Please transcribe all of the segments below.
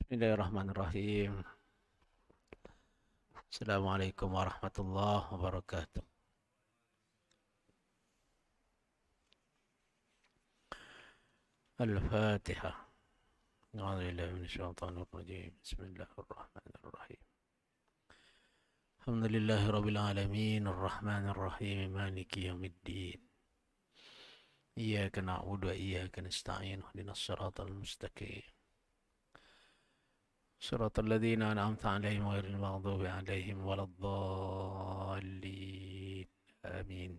Bismillahirrahmanirrahim. Assalamualaikum warahmatullahi wabarakatuh. Al-Fatihah. A'udzubillahi minasyaitonir rajim. Bismillahirrahmanirrahim. Alhamdulillahi rabbil alamin, arrahmanir rahim, maliki yaumiddin. Iyyaka na'budu wa iyyaka nasta'in. Ihdinas siratal mustaqim. Siratal ladzina an'amta 'alaihim ghairil maghdubi 'alaihim waladdallin. Amin.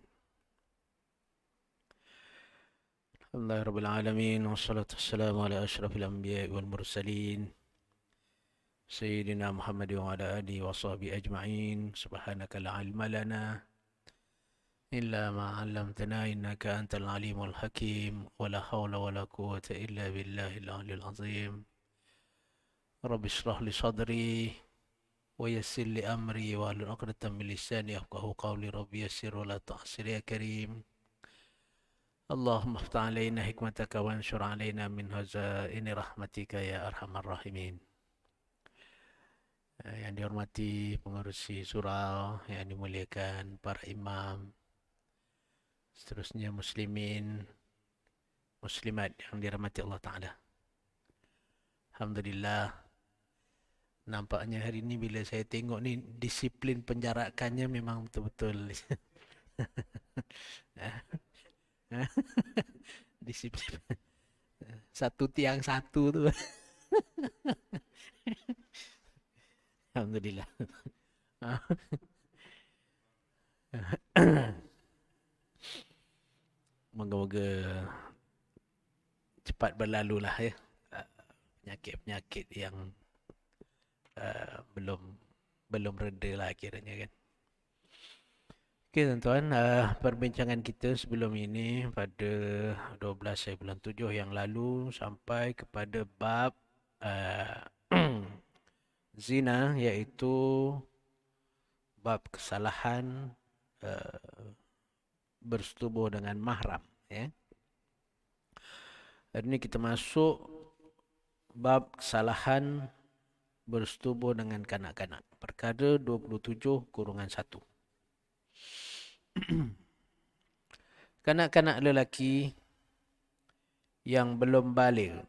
Alhamdulillahi rabbil alamin, wassalatu wassalamu ala asyrafil anbiya'i wal mursalin. Sayyidina Muhammad wa ala alihi wa sahbihi ajma'in. Subhanaka la ilma lana illa ma 'allamtana innaka antal alimul hakim. Wa la hawla wa la quwwata illa billahil aliyyil azim. Rabbi shrah li sadri wa yassir li amri wa hlul 'uqdatam min lisani yafqahu qawli. Rabbi yassir wa la tu'assir ya karim. Allahumma aftah alaina hikmataka wa anshur alaina min hazaini rahmatika ya arhamar rahimin. Yang dihormati pengerusi surau, yang dimuliakan para imam, seterusnya muslimin, muslimat yang dirahmati Allah Ta'ala. Alhamdulillah, nampaknya hari ini bila saya tengok ni, disiplin penjarakannya memang betul-betul disiplin satu tiang satu tu. Alhamdulillah. Moga-moga cepat berlalu lah ya penyakit-penyakit yang belum reda lah kiranya kan. Okey tuan-tuan, perbincangan kita sebelum ini pada 12 bulan 7 yang lalu sampai kepada bab zina, iaitu bab kesalahan bersetubuh dengan mahram ya. Hari ini kita masuk bab kesalahan bersetubuh dengan kanak-kanak. Perkara 27-1. Kanak-kanak lelaki yang belum baligh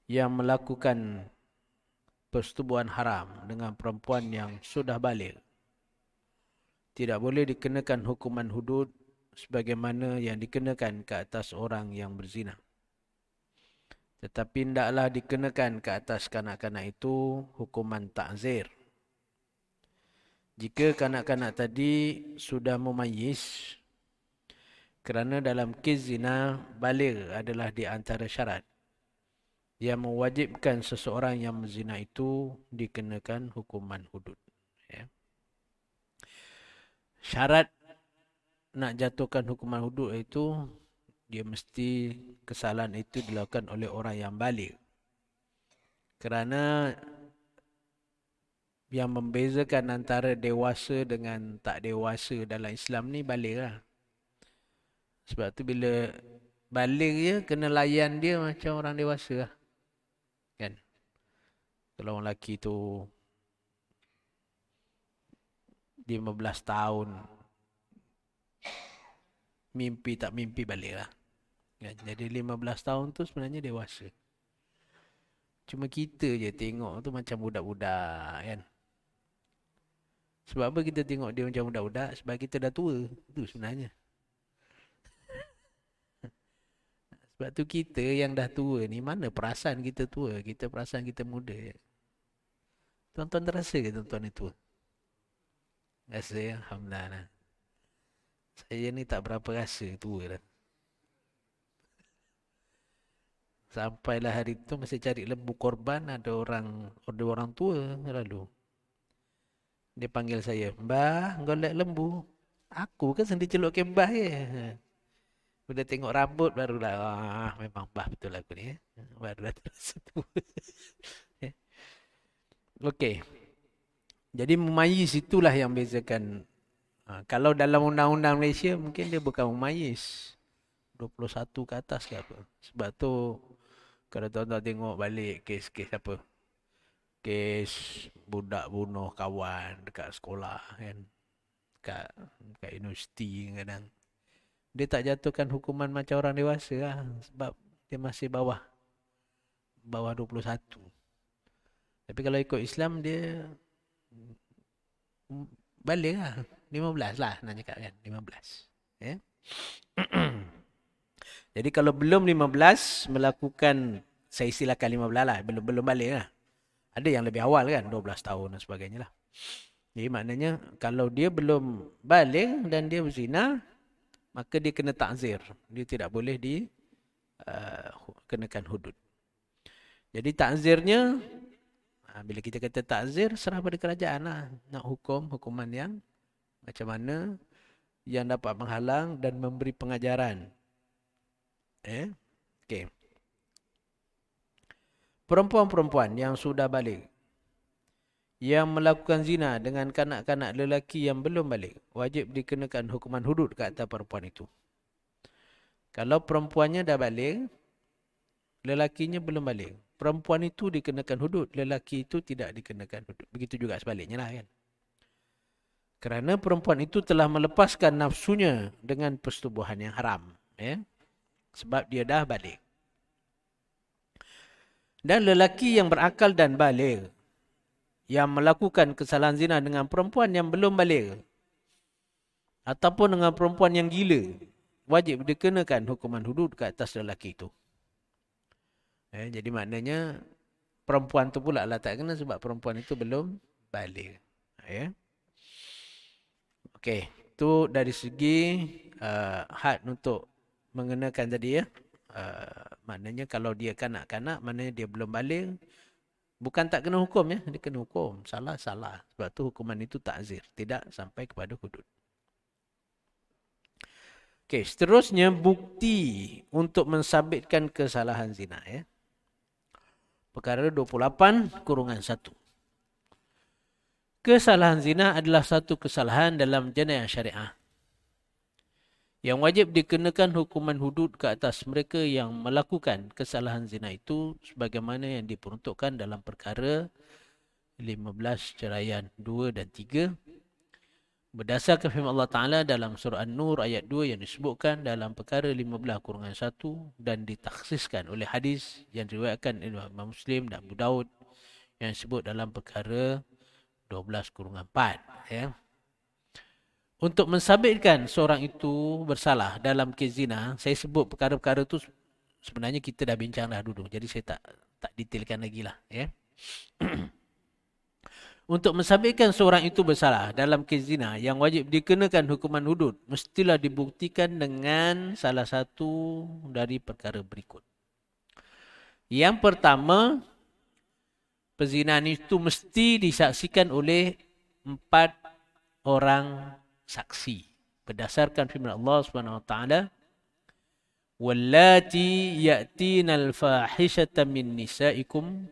yang melakukan persetubuhan haram dengan perempuan yang sudah baligh tidak boleh dikenakan hukuman hudud sebagaimana yang dikenakan ke atas orang yang berzina. Tetapi hendaklah dikenakan ke atas kanak-kanak itu hukuman ta'zir. Jika kanak-kanak tadi sudah memayis, kerana dalam kes zina, baligh adalah di antara syarat yang mewajibkan seseorang yang berzina itu dikenakan hukuman hudud. Ya. Syarat nak jatuhkan hukuman hudud itu, dia mesti kesalahan itu dilakukan oleh orang yang baligh. Kerana yang membezakan antara dewasa dengan tak dewasa dalam Islam ni baligh lah. Sebab tu bila baligh je, kena layan dia macam orang dewasa lah. Kan? Kalau orang lelaki tu 15 tahun, mimpi tak mimpi baligh lah. Kan? Jadi 15 tahun tu sebenarnya dewasa. Cuma kita je tengok tu macam budak-budak kan. Sebab apa kita tengok dia macam budak-budak? Sebab kita dah tua. Itu sebenarnya. Sebab tu kita yang dah tua ni, mana perasaan kita tua? Kita perasaan kita muda. Tuan-tuan terasa ke tuan-tuan ni tua? Rasa ya? Alhamdulillah. Saya ni tak berapa rasa tua dah. Sampailah hari tu masih cari lembu korban, ada orang tua lalu. Dia panggil saya, "Mbah, golek lembu." Aku kan sendiri celupkan mbah je. Bila tengok rambut barulah, memang mbah betul aku ni. Barulah terasa tua. Okey. Jadi memayis itulah yang bezakan. Kalau dalam undang-undang Malaysia mungkin dia bukan memayis 21 ke atas ke apa. Sebab tu Kalau tuan-tuan tengok balik kes-kes apa? Kes budak bunuh kawan dekat sekolah kan. Dekat universiti kadang. Dia tak jatuhkan hukuman macam orang dewasa lah. Sebab dia masih bawah 21. Tapi kalau ikut Islam dia balik lah. 15 lah nak cakap kan. 15. Ya. Jadi kalau belum 15 melakukan, saya istilahkan 15 lah. Belum balik lah. Ada yang lebih awal kan. 12 tahun dan sebagainya lah. Jadi maknanya kalau dia belum balik dan dia berzina, maka dia kena takzir. Dia tidak boleh kenakan hudud. Jadi takzirnya, bila kita kata takzir, serah pada kerajaan lah. Nak hukuman yang macam mana, yang dapat menghalang dan memberi pengajaran. Okay. Perempuan-perempuan yang sudah balik, yang melakukan zina dengan kanak-kanak lelaki yang belum balik, wajib dikenakan hukuman hudud ke atas perempuan itu. Kalau perempuannya dah balik, lelakinya belum balik, perempuan itu dikenakan hudud, lelaki itu tidak dikenakan hudud. Begitu juga sebaliknya lah kan. Kerana perempuan itu telah melepaskan nafsunya dengan persetubuhan yang haram. Sebab dia dah balik. Dan lelaki yang berakal dan balik, yang melakukan kesalahan zina dengan perempuan yang belum balik, ataupun dengan perempuan yang gila, wajib dikenakan hukuman hudud ke atas lelaki itu. Jadi maknanya perempuan tu pula lah tak kena sebab perempuan itu belum balik. Okey, itu dari segi had untuk mengenakan tadi ya. Maknanya kalau dia kanak-kanak, maknanya dia belum balik, bukan tak kena hukum ya, dia kena hukum. Salah. Sebab tu hukuman itu takzir, tidak sampai kepada hudud. Okey, seterusnya bukti untuk mensabitkan kesalahan zina ya. Perkara 28-1. Kesalahan zina adalah satu kesalahan dalam jenayah syariah yang wajib dikenakan hukuman hudud ke atas mereka yang melakukan kesalahan zina itu sebagaimana yang diperuntukkan dalam perkara 15 ceraian 2 dan 3 berdasarkan firman Allah Ta'ala dalam surah An-Nur ayat 2 yang disebutkan dalam perkara 15-1 dan ditaksiskan oleh hadis yang diriwayatkan oleh Imam Muslim dan Abu Daud yang disebut dalam perkara 12-4 ya. Untuk mensabitkan seorang itu bersalah dalam kes zina, saya sebut perkara-perkara itu sebenarnya kita dah bincang dah dulu. Jadi saya tak detailkan lagi lah. Ya. Untuk mensabitkan seorang itu bersalah dalam kes zina yang wajib dikenakan hukuman hudud, mestilah dibuktikan dengan salah satu dari perkara berikut. Yang pertama, perzinahan itu mesti disaksikan oleh 4 orang saksi berdasarkan firman Allah Subhanahu wa taala, wallati ya'tinal fahishata min nisaikum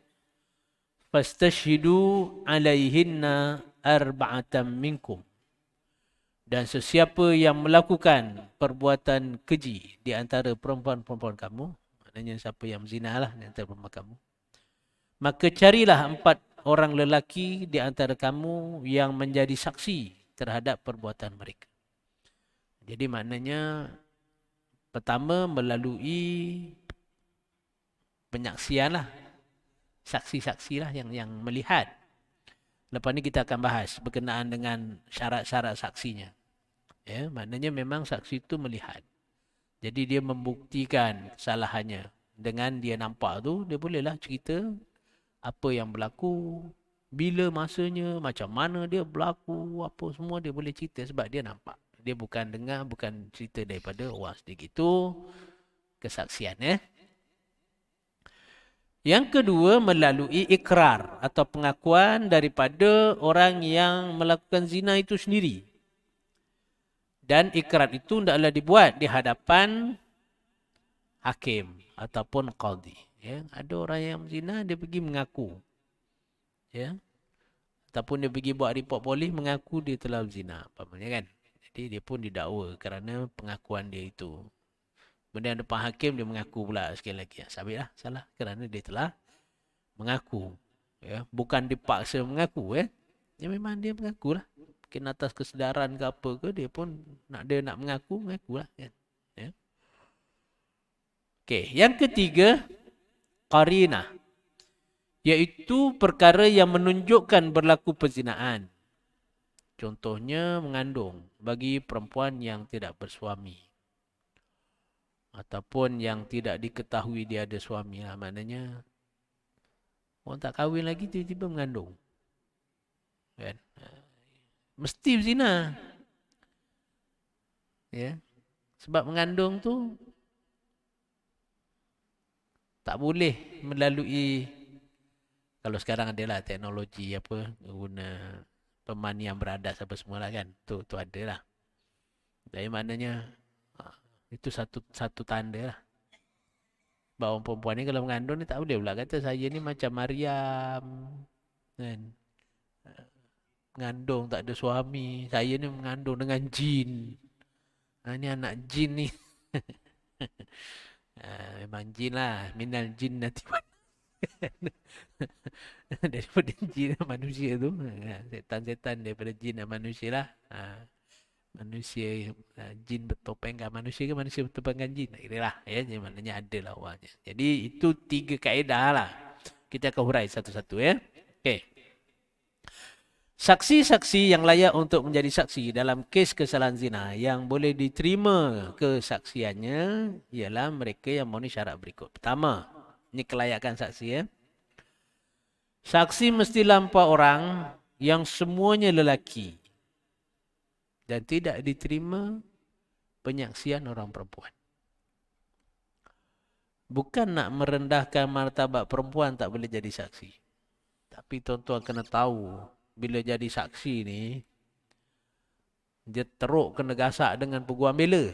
fastashhidu 'alaihinna arba'atan minkum. Dan sesiapa yang melakukan perbuatan keji di antara perempuan-perempuan kamu, maknanya siapa yang berzina lah di antara perempuan kamu, maka carilah 4 orang lelaki di antara kamu yang menjadi saksi terhadap perbuatan mereka. Jadi maknanya pertama melalui penyaksian lah. Saksi-saksi lah yang melihat. Lepas ni kita akan bahas berkenaan dengan syarat-syarat saksinya. Ya, maknanya memang saksi itu melihat. Jadi dia membuktikan kesalahannya. Dengan dia nampak tu, dia bolehlah cerita apa yang berlaku, bila masanya, macam mana dia berlaku, apa semua dia boleh cerita sebab dia nampak. Dia bukan dengar, bukan cerita daripada orang sendiri. Itu kesaksian ya. Yang kedua, melalui ikrar atau pengakuan daripada orang yang melakukan zina itu sendiri. Dan ikrar itu hendaklah dibuat di hadapan hakim ataupun qadhi. Ya, ada orang yang zina, dia pergi mengaku. Ya. Ataupun dia pergi buat report polis mengaku dia telah berzina, apa kan. Jadi dia pun didakwa kerana pengakuan dia itu. Kemudian depan hakim dia mengaku pula sekali lagi. Sabitlah salah kerana dia telah mengaku. Ya, bukan dipaksa mengaku Ya memang dia mengaku lah. Mungkin atas kesedaran ke apa ke dia pun nak mengaku lah kan. Ya. Okey, yang ketiga qarinah, iaitu perkara yang menunjukkan berlaku perzinaan. Contohnya mengandung bagi perempuan yang tidak bersuami. Ataupun yang tidak diketahui dia ada suami lah. Maknanya orang tak kahwin lagi tiba-tiba mengandung. Kan? Mesti berzina. Ya. Sebab mengandung tu tak boleh melalui, kalau sekarang adalah teknologi apa, guna pemanian beradas apa semualah kan. Tu adalah. Jadi maknanya itu satu tanda lah. Sebab orang perempuan ni kalau mengandung ni tak boleh pula kata saya ni macam Maryam. Kan? Mengandung tak ada suami. Saya ni mengandung dengan jin. Ni anak jin ni. Memang jin lah. Minal jin nanti. Daripada jin dan manusia tu. Setan-setan daripada jin dan manusia lah. Manusia jin bertopengkan manusia ke manusia bertopengkan jin. Tak kira lah. Ya. Jadi maknanya ada lah awalnya. Jadi itu 3 kaedah lah. Kita akan hurai satu-satu ya. Okey. Saksi-saksi yang layak untuk menjadi saksi dalam kes kesalahan zina yang boleh diterima kesaksiannya ialah mereka yang memenuhi syarat berikut. Pertama, ini kelayakan saksi ya. Saksi mestilah 4 orang yang semuanya lelaki dan tidak diterima penyaksian orang perempuan. Bukan nak merendahkan martabat perempuan tak boleh jadi saksi. Tapi tuan-tuan kena tahu, bila jadi saksi ni, dia teruk kena gasak dengan peguam bela.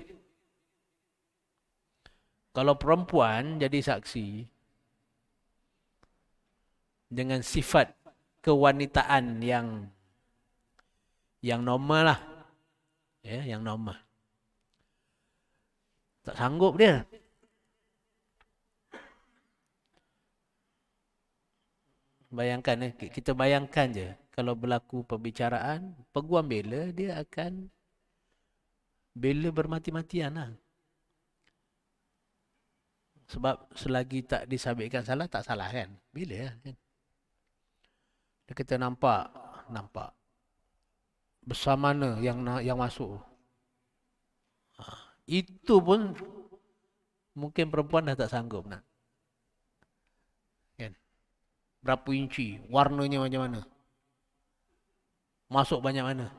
Kalau perempuan jadi saksi, dengan sifat kewanitaan yang normal lah. Ya, yang normal. Tak sanggup dia. Bayangkan kita bayangkan je kalau berlaku perbicaraan, peguam bela dia akan bela bermati-matian lah. Sebab selagi tak disabitkan salah, tak salah kan? Bila kan? Dia kata nampak besar mana yang masuk. Itu pun mungkin perempuan dah tak sanggup nak. Kan? Berapa inci, warnanya macam mana? Masuk banyak mana?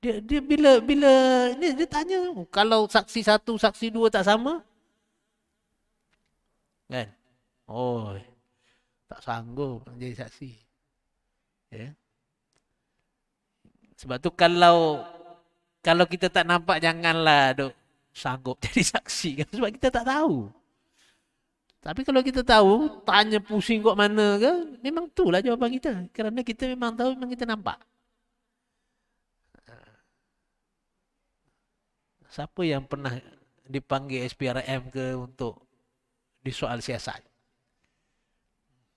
Dia bila dia tanya, kalau saksi 1, saksi 2 tak sama? Kan? Oh, tak sanggup jadi saksi. Ya. Sebab tu kalau kita tak nampak, janganlah duk sanggup jadi saksi kan. Sebab kita tak tahu. Tapi kalau kita tahu, tanya pusing kok mana ke, memang itulah jawapan kita. Kerana kita memang tahu, memang kita nampak. Siapa yang pernah dipanggil SPRM ke untuk disoal siasat?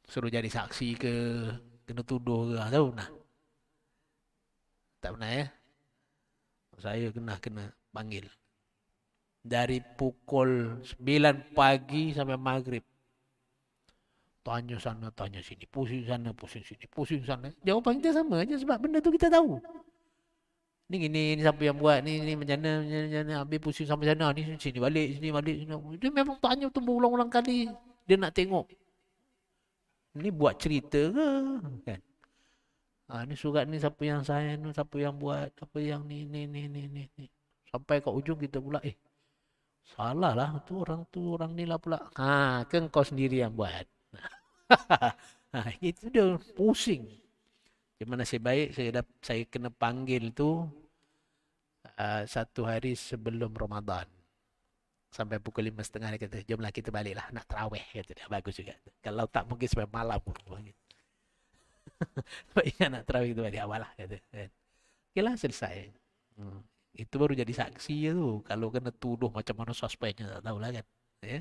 Suruh jadi saksi ke, kena tuduh ke, tahu nah. Tak pernah ya? Saya kena panggil. Dari pukul 9 pagi sampai maghrib. Tanya sana, tanya sini. Pusing sana, pusing sini. Pusing sana. Jawapan kita sama aja sebab benda tu kita tahu. Ni siapa yang buat, ni macam mana. Habis pusing sampai sana. Ni sini balik. Dia memang tanya tu berulang-ulang kali. Dia nak tengok. Ni buat cerita ke? Kan? Ni surat ni siapa yang sign, siapa yang buat, apa yang ni. Sampai kat ujung kita pula, salah lah tu orang ni lah pula. Kan kau sendiri yang buat. Itu dia pusing. Gimana nasib baik saya kena panggil tu 1 hari sebelum Ramadan. Sampai pukul 5.30 dia kata, jomlah kita baliklah nak tarawih. Kata dia, bagus juga. Kalau tak mungkin sampai malam pun. Sebab ingat nak tarawih kita balik awal lah. Kata. Okeylah, selesai. Itu baru jadi saksi ya tu. Kalau kena tuduh macam mana suspeknya tak tahulah kan. Ya.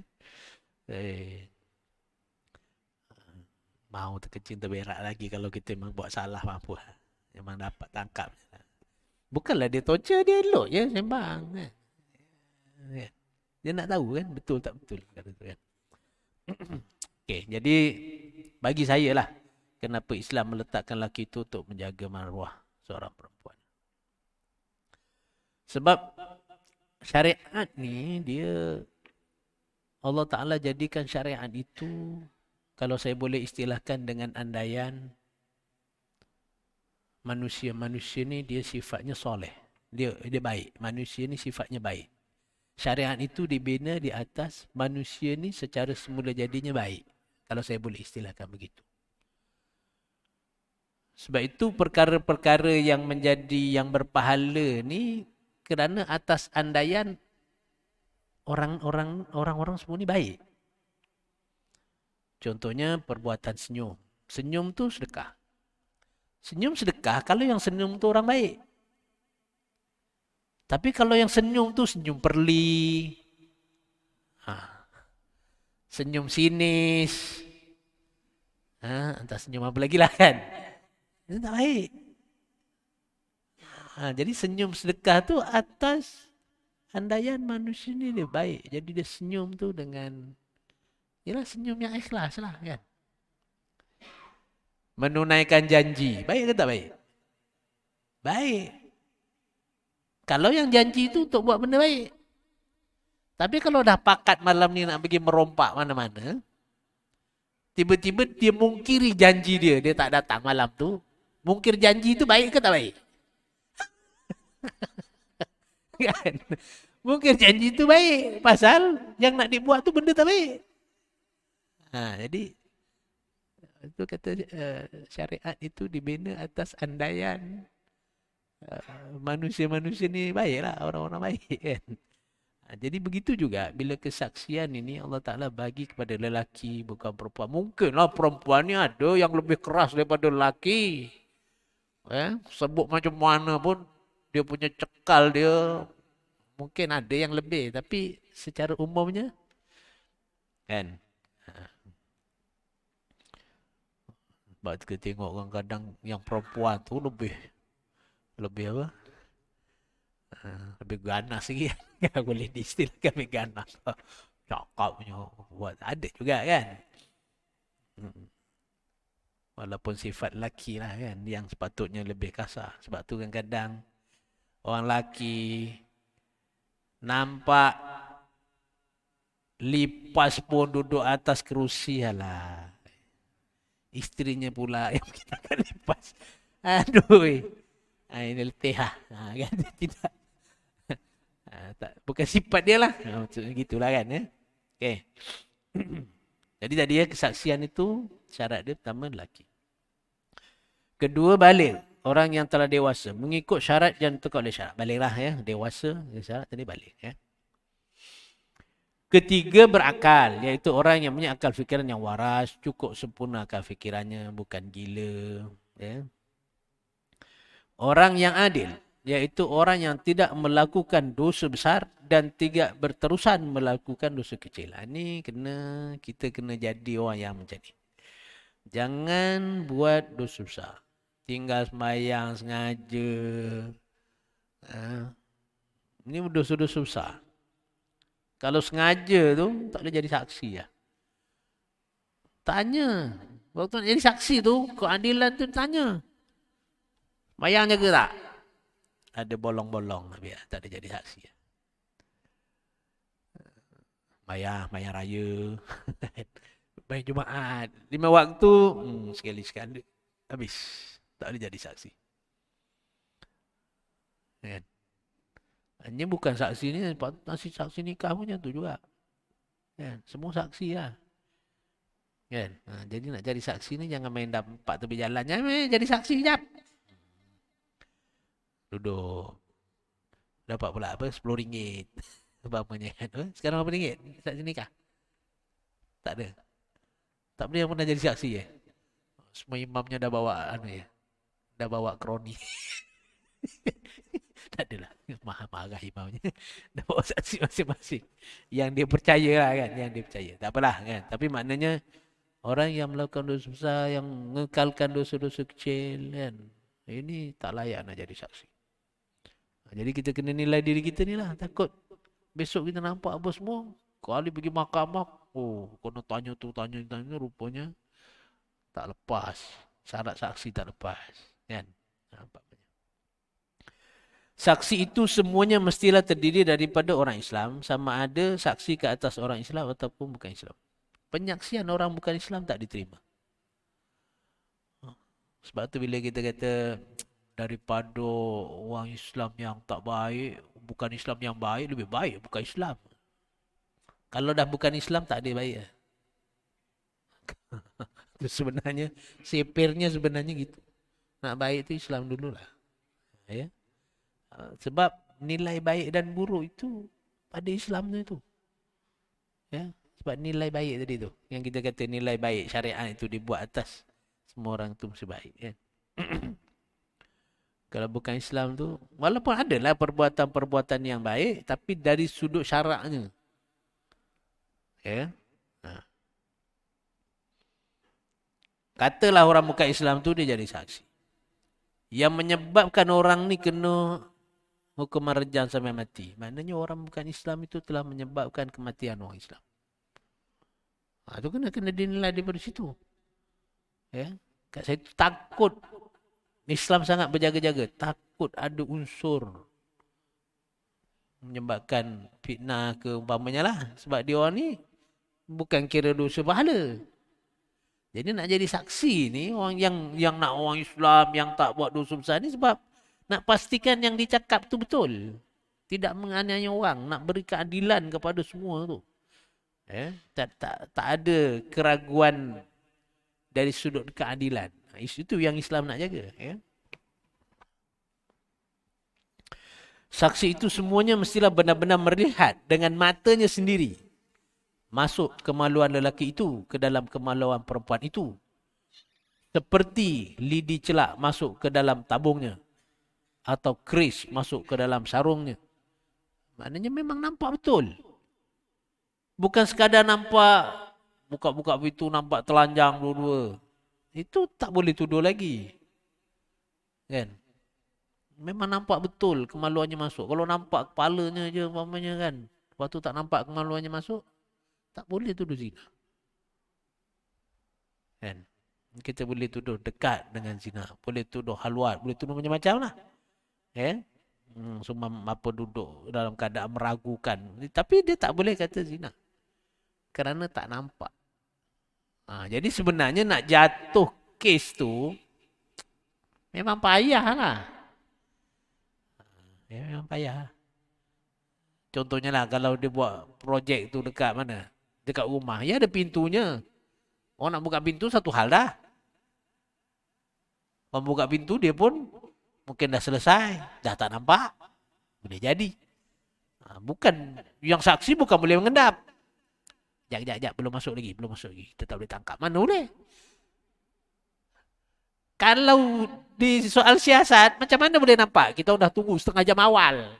Eh, mau terkecil terberak lagi kalau kita memang buat salah apa. Memang dapat tangkap. Bukanlah dia torture, dia elok je sembang. Kan? Ya. Dia nak tahu kan betul tak betul kata tu kan. Okey, jadi bagi saya lah kenapa Islam meletakkan lelaki itu untuk menjaga maruah seorang perempuan. Sebab syariat ni dia Allah Ta'ala jadikan syariat itu, kalau saya boleh istilahkan dengan andaian, manusia-manusia ni dia sifatnya soleh. Dia baik. Manusia ni sifatnya baik. Syariat itu dibina di atas manusia ni secara semula jadinya baik. Kalau saya boleh istilahkan begitu. Sebab itu perkara-perkara yang menjadi yang berpahala ni kerana atas andaian orang-orang semua ni baik. Contohnya perbuatan senyum. Senyum tu sedekah. Senyum sedekah kalau yang senyum tu orang baik. Tapi kalau yang senyum tu senyum perli, senyum sinis, entah senyum apa lagi lah kan. Itu tak baik. Jadi senyum sedekah tu atas andaian manusia ni dia baik. Jadi dia senyum tu dengan, yalah senyum yang ikhlas lah kan. Menunaikan janji. Baik ke tak baik? Baik. Kalau yang janji tu untuk buat benda baik. Tapi kalau dah pakat malam ni nak pergi merompak mana-mana, tiba-tiba dia mungkiri janji dia. Dia tak datang malam tu. Mungkir janji tu baik ke tak baik? Kan? Mungkir janji tu baik. Pasal yang nak dibuat tu benda tak baik. Jadi itu kata syariat itu dibina atas andaian manusia-manusia ni baiklah, orang-orang baik kan. Jadi begitu juga bila kesaksian ini Allah Ta'ala bagi kepada lelaki bukan perempuan. Mungkinlah perempuan ni ada yang lebih keras daripada lelaki. Sebut macam mana pun dia punya cekal dia mungkin ada yang lebih. Tapi secara umumnya kan. Sebab kita tengok kadang-kadang yang perempuan tu lebih apa? Lebih ganas lagi. Yang boleh diistilahkan lebih ganas. Cakapnya buat ada juga kan. Walaupun sifat lelaki lah kan yang sepatutnya lebih kasar. Sebab tu kadang-kadang orang lelaki nampak lipas pun duduk atas kerusi lah. Isterinya pula yang kita akan lipas. Aduh. Ini letih lah. Kan? Tidak. Bukan sifat dia lah. Gitulah kan. Okay. Jadi tadi kesaksian itu syarat dia pertama lelaki. Kedua balik. Orang yang telah dewasa. Mengikut syarat yang ditetapkan oleh syarat. Baliklah ya. Dewasa. Syarat tadi balik ya. Ketiga berakal. Iaitu orang yang punya akal fikiran yang waras. Cukup sempurna akal fikirannya. Bukan gila. Ya. Orang yang adil. Iaitu orang yang tidak melakukan dosa besar dan tidak berterusan melakukan dosa kecil. Ini kita kena jadi orang yang macam ni. Jangan buat dosa besar. Tinggal sembahyang sengaja. Ini dosa-dosa besar. Kalau sengaja tu tak boleh jadi saksi lah. Tanya. Waktu nak jadi saksi tu, keadilan tu tanya. Sembahyang jaga tak? Ada bolong-bolong. Biar tak ada jadi saksi. Sembahyang raya. Baik Jumaat. 5 waktu. Sekali-sekali. Habis. Tak boleh jadi saksi. Kan? Ini bukan saksi ni. Masih saksi nikah pun macam tu juga. Kan? Semua saksi lah. Kan? Jadi nak jadi saksi ni jangan main dampak tepi jalan. Jangan main jadi saksi sekejap. Duduk. Dapat pula apa? RM10. Apa-apanya kan? Sekarang berapa ringgit? Saksi nikah? Tak ada. Tak boleh yang pernah jadi saksi Semua imamnya dah bawa Dah bawa kroni. Tak adalah. Marah imamnya. Dah bawa saksi masing-masing. Yang dia percaya lah kan. Yang dia percaya. Tak apalah kan. Tapi maknanya orang yang melakukan dosa besar, yang mengekalkan dosa-dosa kecil kan. Ini tak layak nak jadi saksi. Jadi kita kena nilai diri kita ni lah. Takut besok kita nampak apa semua. Kali pergi mahkamah. Oh, kena tanya tu, tanya. Rupanya tak lepas. Syarat saksi tak lepas. Kan? Nampak. Saksi itu semuanya mestilah terdiri daripada orang Islam. Sama ada saksi ke atas orang Islam ataupun bukan Islam. Penyaksian orang bukan Islam tak diterima. Sebab tu bila kita kata daripada orang Islam yang tak baik, bukan Islam yang baik, lebih baik bukan Islam. Kalau dah bukan Islam tak ada baik. Sebenarnya, sepirnya sebenarnya gitu. Nak baik tu Islam dululah. Ya. Sebab nilai baik dan buruk itu pada Islam tu. Ya. Sebab nilai baik tadi tu. Yang kita kata nilai baik syariat itu dibuat atas semua orang tu mesti baik. Kan? Kalau bukan Islam tu, walaupun adalah perbuatan-perbuatan yang baik, tapi dari sudut syaraknya. Ya. Katalah orang bukan Islam tu dia jadi saksi. Yang menyebabkan orang ni kena hukuman rejam sampai mati. Maknanya orang bukan Islam itu telah menyebabkan kematian orang Islam. Itu kena dinilai daripada situ. Ya. Kat saya tu takut. Islam sangat berjaga-jaga. Takut ada unsur menyebabkan fitnah ke umpamanya lah. Sebab dia orang ni bukan kira dosa pahala. Jadi nak jadi saksi ni, orang yang nak orang Islam yang tak buat dosa besar ni sebab nak pastikan yang dicakap tu betul. Tidak menganiaya orang, nak beri keadilan kepada semua tu. Tak ada keraguan dari sudut keadilan. Itu yang Islam nak jaga. Saksi itu semuanya mestilah benar-benar melihat dengan matanya sendiri. Masuk kemaluan lelaki itu ke dalam kemaluan perempuan itu. Seperti lidi celak masuk ke dalam tabungnya. Atau keris masuk ke dalam sarungnya. Maknanya memang nampak betul. Bukan sekadar nampak, buka-buka pintu nampak telanjang dua-dua. Itu tak boleh tuduh lagi. Kan? Memang nampak betul kemaluannya masuk. Kalau nampak kepalanya je umpamanya kan. Lepas tu tak nampak kemaluannya masuk. Tak boleh tuduh zina. Kan? Kita boleh tuduh dekat dengan zina. Boleh tuduh halwat. Boleh tuduh macam-macam lah. Semua apa duduk dalam keadaan meragukan. Tapi dia tak boleh kata zina. Kerana tak nampak. Jadi sebenarnya nak jatuh kes tu memang payah lah. Memang payah. Contohnya lah kalau dia buat projek tu dekat mana? Dekat rumah. Ya ada pintunya. Orang nak buka pintu satu hal dah. Orang buka pintu dia pun mungkin dah selesai. Dah tak nampak. Boleh jadi. Bukan. Yang saksi bukan boleh mengendap. Sekejap. Belum masuk lagi. Kita tak boleh tangkap. Mana boleh? Kalau di soal siasat, macam mana boleh nampak? Kita dah tunggu setengah jam awal.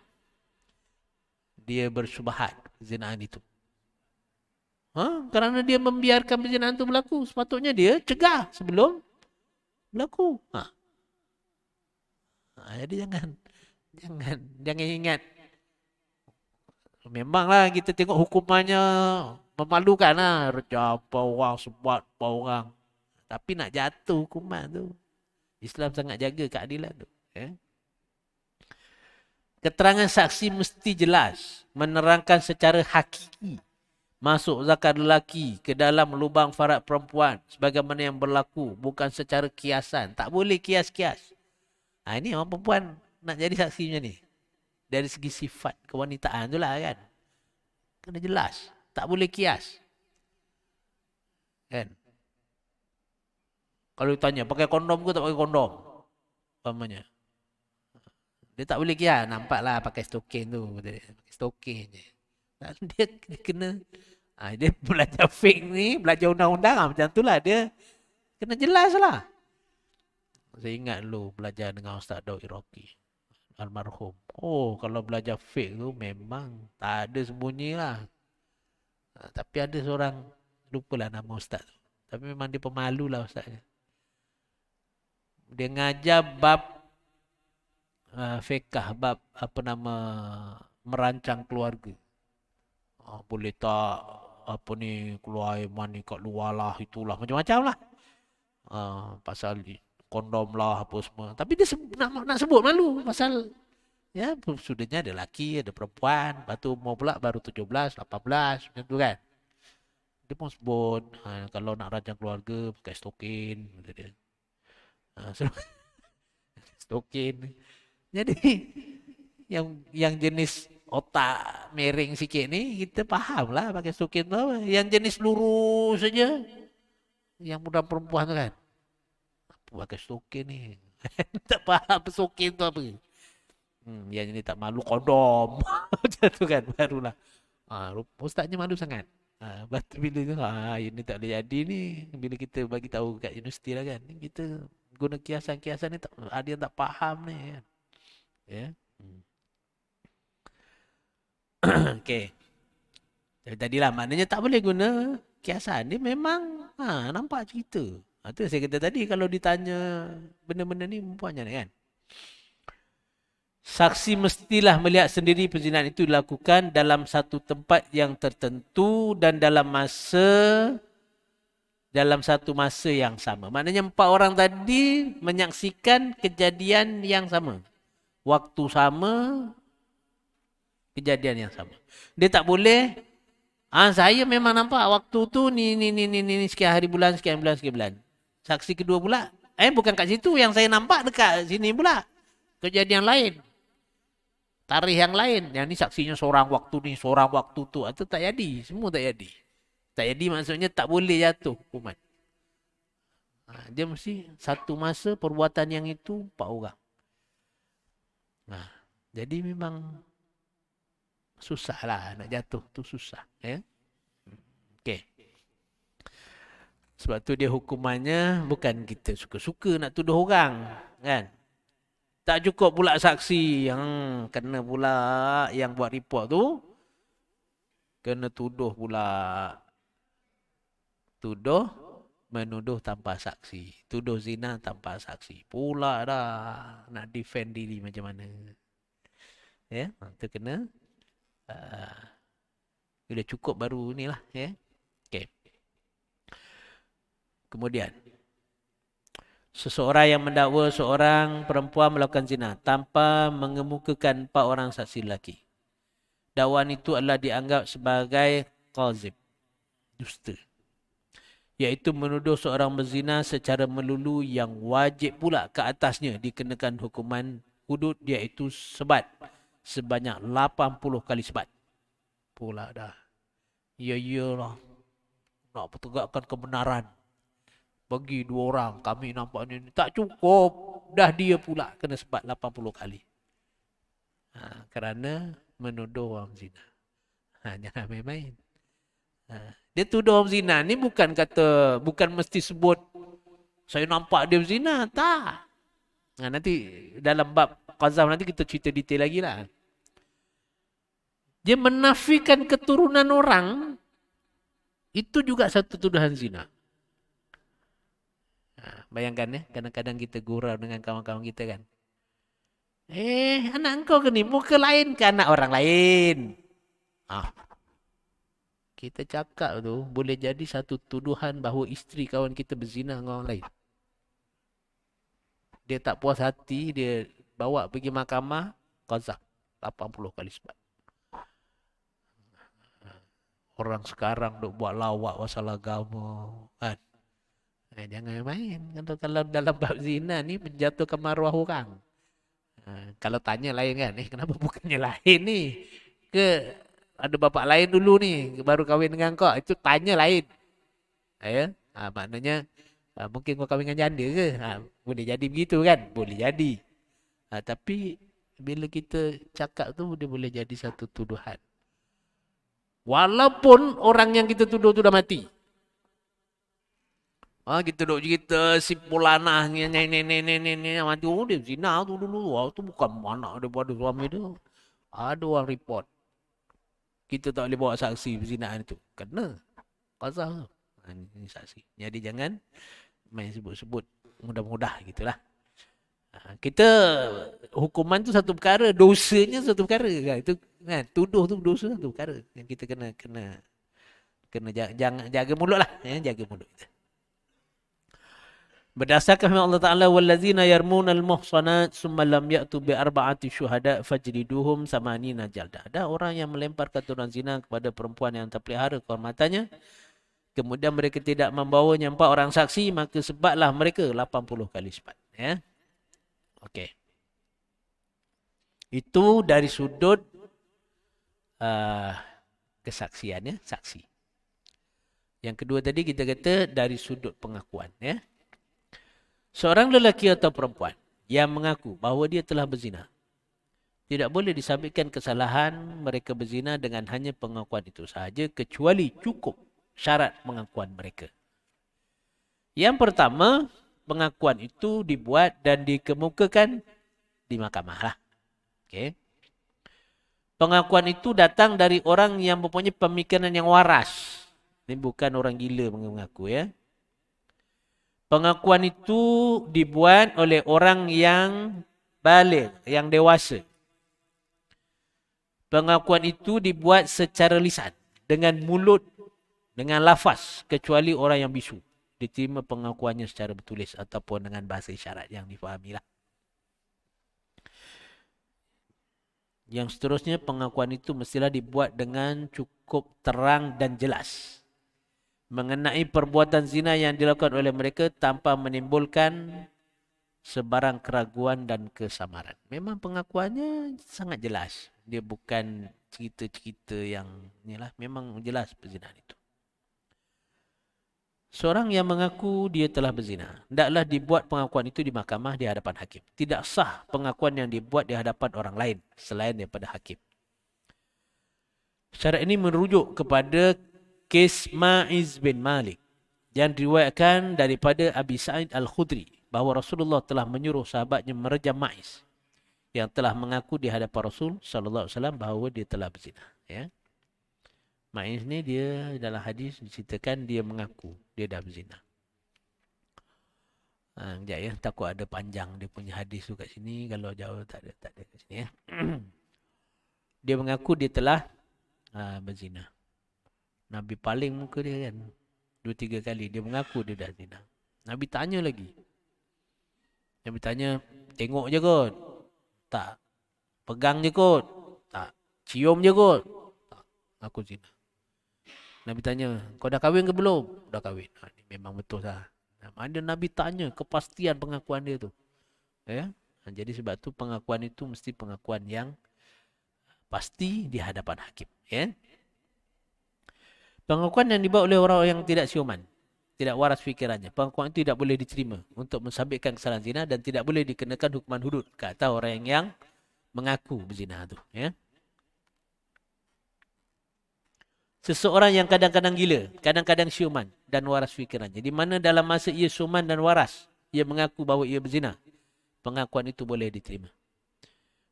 Dia bersyubhat zinaan itu. Kerana dia membiarkan perzinaan itu berlaku. Sepatutnya dia cegah sebelum berlaku. Jadi jangan ingat. Memanglah kita tengok hukumannya memalukan lah. Rejam orang, sebat orang. Tapi nak jatuh hukuman tu. Islam sangat jaga keadilan tu. Keterangan saksi mesti jelas. Menerangkan secara hakiki. Masuk zakat lelaki ke dalam lubang farad perempuan. Sebagaimana yang berlaku. Bukan secara kiasan. Tak boleh kias-kias. Ini orang perempuan nak jadi saksi macam ni. Dari segi sifat kewanitaan tu lah kan. Kena jelas. Tak boleh kias. Kan? Kalau ditanya, pakai kondom ke tak pakai kondom? Umpamanya. Dia tak boleh kias. Nampaklah pakai stokin tu. Pakai stokin je. Dia kena. Dia belajar fake ni. Belajar undang-undang macam tu lah. Dia kena jelas lah. Saya ingat dulu belajar dengan Ustaz Daud Iraqi. almarhum. Oh, kalau belajar fiqh tu memang tak ada sembunyi lah. Tapi ada seorang, lupalah nama ustaz tu. Tapi memang dia pemalu lah ustaz. Dia ngajar bab fiqh, bab apa nama, merancang keluarga. Boleh tak apa ni keluar iman ni kat luar lah, itulah macam-macam lah. Pasal kondom lah apa semua. Tapi dia nak sebut malu pasal ya sudahnya ada lelaki, ada perempuan, lepas tu umur pula baru 17, 18 macam tu kan. Dia pun sebut kalau nak rancang keluarga pakai stokin kata dia. Stokin. Jadi yang jenis otak miring sikit ni kita faham lah pakai stokin tu apa. Yang jenis lurus saja, yang budak perempuan tu kan, apa pakai stokin ni. Tak faham stokin tu apa. Yang ini tak malu kondom. Macam tu kan barulah. Ustaznya malu sangat. Batu bila tu ini tak boleh jadi ni. Bila kita bagi tahu kat universiti lah kan, kita guna kiasan-kiasan ni tak, ada yang tak faham ni kan. Ya. Okey. Jadi tadilah maknanya tak boleh guna kiasan. Dia memang nampak cerita. Tu saya kata tadi kalau ditanya benda-benda ni puannya kan. Saksi mestilah melihat sendiri perzinahan itu dilakukan dalam satu tempat yang tertentu dan dalam satu masa yang sama. Maknanya 4 orang tadi menyaksikan kejadian yang sama. Waktu sama, kejadian yang sama. Dia tak boleh, saya memang nampak waktu tu ni sekian hari bulan, sekian bulan. Saksi kedua pula, bukan kat situ yang saya nampak, dekat sini pula. Kejadian lain. Tarikh yang lain. Yang ni saksinya seorang waktu ni, seorang waktu tu. Itu tak jadi. Semua tak jadi. Tak jadi maksudnya tak boleh jatuh hukuman. Dia mesti satu masa perbuatan yang itu 4 orang. Jadi memang susah lah nak jatuh tu susah. Ya? Okey. Sebab tu dia hukumannya bukan kita suka-suka nak tuduh orang. Kan? Tak cukup pula saksi yang kena pula yang buat report tu. Kena tuduh pula. Tuduh menuduh tanpa saksi. Tuduh zina tanpa saksi. Pula dah nak defend diri macam mana. Ya, tu kena. Bila cukup baru ni lah. Ya. Okay. Kemudian. Seseorang yang mendakwa seorang perempuan melakukan zina tanpa mengemukakan 4 orang saksi lelaki. Dakwaan itu adalah dianggap sebagai qazib, dusta. Iaitu menuduh seorang berzina secara melulu yang wajib pula ke atasnya dikenakan hukuman hudud iaitu sebat sebanyak 80 kali sebat. Pula dah. Iyalah. Nak pertegakkan kebenaran. Bagi 2 orang, kami nampak ni tak cukup. Dah dia pula kena sebat 80 kali. Kerana menuduh orang zina. Jangan main-main. Dia tuduh orang zina ni bukan mesti sebut saya nampak dia berzina. Tak. Nanti dalam bab qazaf nanti kita cerita detail lagi lah. Dia menafikan keturunan orang. Itu juga satu tuduhan zina. Bayangkan ya, kadang-kadang kita gurau dengan kawan-kawan kita kan. Anak engkau ke ni, muka lain ke anak orang lain? Kita cakap tu boleh jadi satu tuduhan bahawa isteri kawan kita berzina dengan orang lain. Dia tak puas hati, dia bawa pergi mahkamah, qazaf 80 kali sebat. Orang sekarang duk buat lawak pasal agama kan. Jangan main. Kalau dalam bab zina ni menjatuhkan maruah orang. Kalau tanya lain kan, kenapa bukannya lain ni? Ke ada bapak lain dulu ni, baru kahwin dengan kau? Itu tanya lain. Ya? Maknanya, mungkin kau kahwin dengan janda ke? Boleh jadi begitu kan? Boleh jadi. Tapi, bila kita cakap tu, dia boleh jadi satu tuduhan. Walaupun orang yang kita tuduh tu dah mati. Kita duk cerita si Pulana ni mati dia zina tu dulu. Tu bukan anak daripada suami dia. Ada orang report. Kita tak boleh bawa saksi perzinaan itu. Kena. Qazah tu. Ini saksi. Jadi jangan main sebut-sebut mudah-mudah gitulah. Kita hukuman tu satu perkara, dosanya satu perkara kan. Itu kan tuduh tu dosa satu perkara. Yang kita kena jaga mulut lah, jaga mulut kita. Berdasarkan firman Allah Taala wallazina yarmunal muhsanat summa lam ya'tu bi arba'ati syuhada fajriduhum samanina jalda. Ada orang yang melempar katuran zina kepada perempuan yang terpelihara kehormatannya, kemudian mereka tidak membawanya 4 orang saksi, maka sebatlah mereka 80 kali sebat, ya. Okey. Itu dari sudut kesaksian, ya, saksi. Yang kedua tadi kita kata dari sudut pengakuan, ya. Seorang lelaki atau perempuan yang mengaku bahawa dia telah berzina, tidak boleh disabitkan kesalahan mereka berzina dengan hanya pengakuan itu sahaja, kecuali cukup syarat pengakuan mereka. Yang pertama, pengakuan itu dibuat dan dikemukakan di mahkamah lah. Okay. Pengakuan itu datang dari orang yang mempunyai pemikiran yang waras. Ini bukan orang gila mengaku, ya. Pengakuan itu dibuat oleh orang yang baligh, yang dewasa. Pengakuan itu dibuat secara lisan, dengan mulut, dengan lafaz, kecuali orang yang bisu. Diterima pengakuannya secara bertulis ataupun dengan bahasa isyarat yang difahamilah. Yang seterusnya, pengakuan itu mestilah dibuat dengan cukup terang dan jelas mengenai perbuatan zina yang dilakukan oleh mereka tanpa menimbulkan sebarang keraguan dan kesamaran. Memang pengakuannya sangat jelas. Dia bukan cerita-cerita yang inilah, memang jelas perzinahan itu. Seorang yang mengaku dia telah berzina, hendaklah dibuat pengakuan itu di mahkamah di hadapan hakim. Tidak sah pengakuan yang dibuat di hadapan orang lain selain daripada hakim. Syarat ini merujuk kepada kes Ma'iz bin Malik yang diriwayatkan daripada Abi Sa'id Al-Khudri bahawa Rasulullah telah menyuruh sahabatnya merejam Ma'iz yang telah mengaku di hadapan Rasul sallallahu alaihi wasallam bahawa dia telah berzina, ya. Ma'iz ni dia dalam hadis diceritakan dia mengaku dia dah berzina. Sekejap, ya, takut ada panjang dia punya hadis tu kat sini, kalau jauh tak ada kat sini, ya. Dia mengaku dia telah berzina. Nabi paling muka dia kan 2-3 kali. Dia mengaku dia dah zina. Nabi tanya lagi. Nabi tanya, tengok je kot? Tak. Pegang je kot? Tak. Cium je kot? Tak. Aku zina. Nabi tanya, kau dah kahwin ke belum? Dah kahwin. Ini memang betul lah. Ada Nabi tanya kepastian pengakuan dia tu, ya. Jadi sebab tu pengakuan itu mesti pengakuan yang pasti di hadapan hakim, ya. Pengakuan yang dibuat oleh orang yang tidak siuman, tidak waras fikirannya, pengakuan itu tidak boleh diterima untuk mensabitkan kesalahan zina dan tidak boleh dikenakan hukuman hudud ke atas orang yang mengaku berzina itu, ya. Seseorang yang kadang-kadang gila, kadang-kadang siuman dan waras fikirannya, di mana dalam masa ia siuman dan waras, ia mengaku bahawa ia berzina, pengakuan itu boleh diterima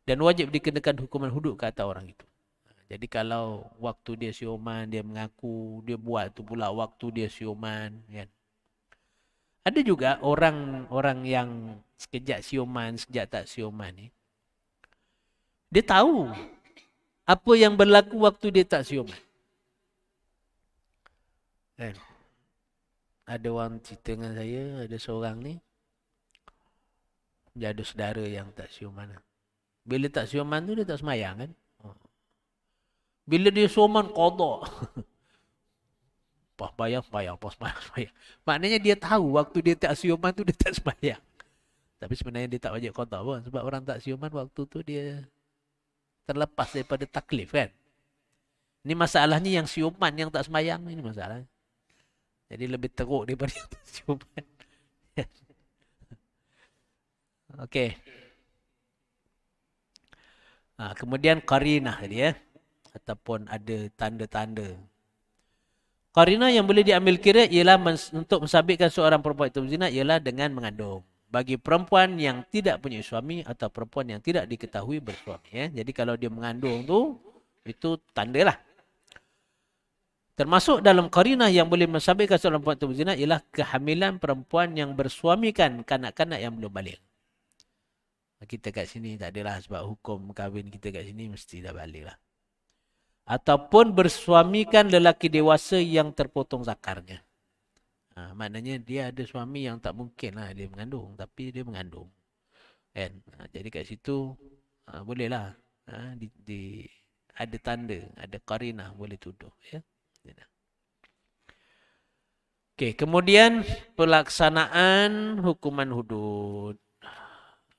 dan wajib dikenakan hukuman hudud ke atas orang itu. Jadi kalau waktu dia siuman, dia mengaku, dia buat tu pula waktu dia siuman, kan. Ada juga orang yang sekejap siuman, sekejap tak siuman ni. Dia tahu apa yang berlaku waktu dia tak siuman. Kan. Ada orang cerita dengan saya, ada seorang ni, dia ada saudara yang tak siuman. Bila tak siuman tu dia tak semayang, kan. Bila dia siuman, qada. Pas bayang. Maknanya dia tahu waktu dia tak siuman tu dia tak sembahyang. Tapi sebenarnya dia tak wajib qada pun. Sebab orang tak siuman waktu tu dia terlepas daripada taklif, kan. Ini masalahnya yang siuman yang tak sembahyang. Ini masalahnya. Jadi lebih teruk daripada yang tak siuman. Okey. Kemudian qarinah tadi, ya. Ataupun ada tanda-tanda. Qarinah yang boleh diambil kira ialah untuk mensabitkan seorang perempuan itu berzina ialah dengan mengandung. Bagi perempuan yang tidak punya suami atau perempuan yang tidak diketahui bersuami. Ya. Jadi kalau dia mengandung tu, itu tanda lah. Termasuk dalam qarinah yang boleh mensabitkan seorang perempuan itu berzina ialah kehamilan perempuan yang bersuamikan kanak-kanak yang belum balik. Kita kat sini tak adalah sebab hukum kahwin kita kat sini mesti dah balik lah. Ataupun bersuamikan lelaki dewasa yang terpotong zakarnya. Maknanya dia ada suami yang tak mungkin lah dia mengandung. Tapi dia mengandung. Kan? Jadi kat situ boleh lah. Ada tanda, ada qarinah boleh tuduh. Ya? Okay, kemudian pelaksanaan hukuman hudud.